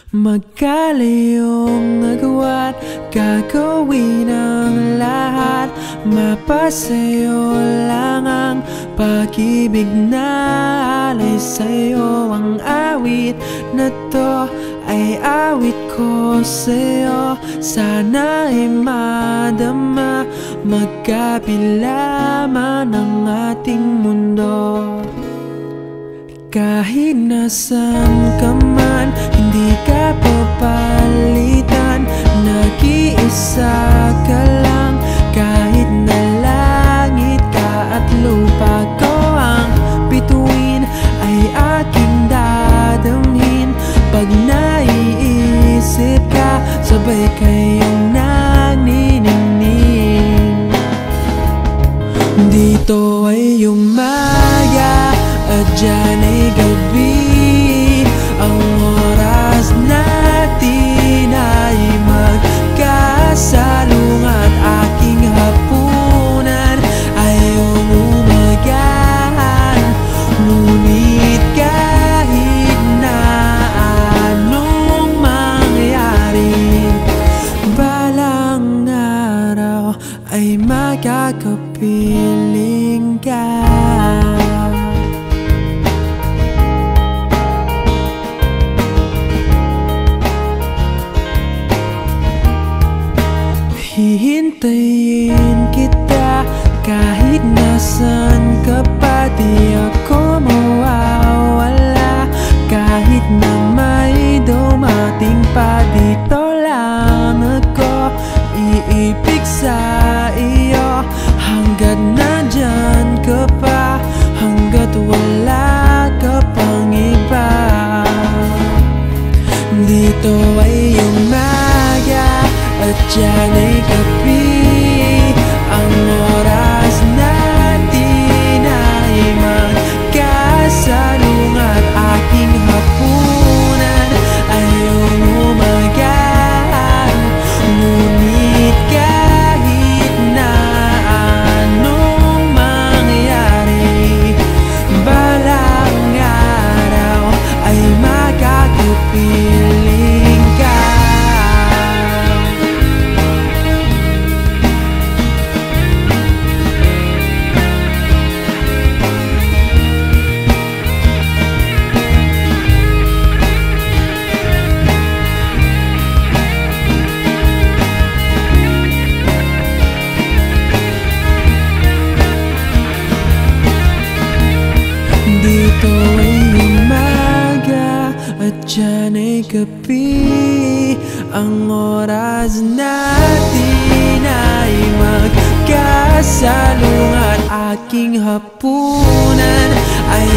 Magkalayong nagawa't gagawin ang lahat. Mapasayo lang ang pag-ibig na alay sa'yo. Ang awit na to ay awit ko sa'yo. Sana ay madama, magkapila man ang ating mundo. Kahit nasan ka man, hindi ka papalitan. Nag-iisa ka lang, kahit na langit ka at lupa ko ang bituin, ay aking dadamhin. Pag naiisip ka, sabay kayong naniningning. Dito ay umaga at dyan ay gabi. Ang oras natin ay magkasalungat. Aking hapunan ay umumagahan. Ngunit kahit na anong mangyari, balang araw ay makakapiling ka. Hihintayin kita kahit nasan ka pa. Di ako mawawala kahit na may dumating pa. Dito lang ako iibig sa iyo hanggat nandyan ka pa, hanggat wala ka pang iba. Dito ay umaga at dyan ay gabi. Ang oras natin ay magkasalungat. Aking hapunan ay umumagahan. Ngunit kahit na anong mangyari, balang araw ay makakapiling ka. Dito ay umaga at dyan ay gabi. Ang oras natin ay magkasalungat. Aking hapunan ay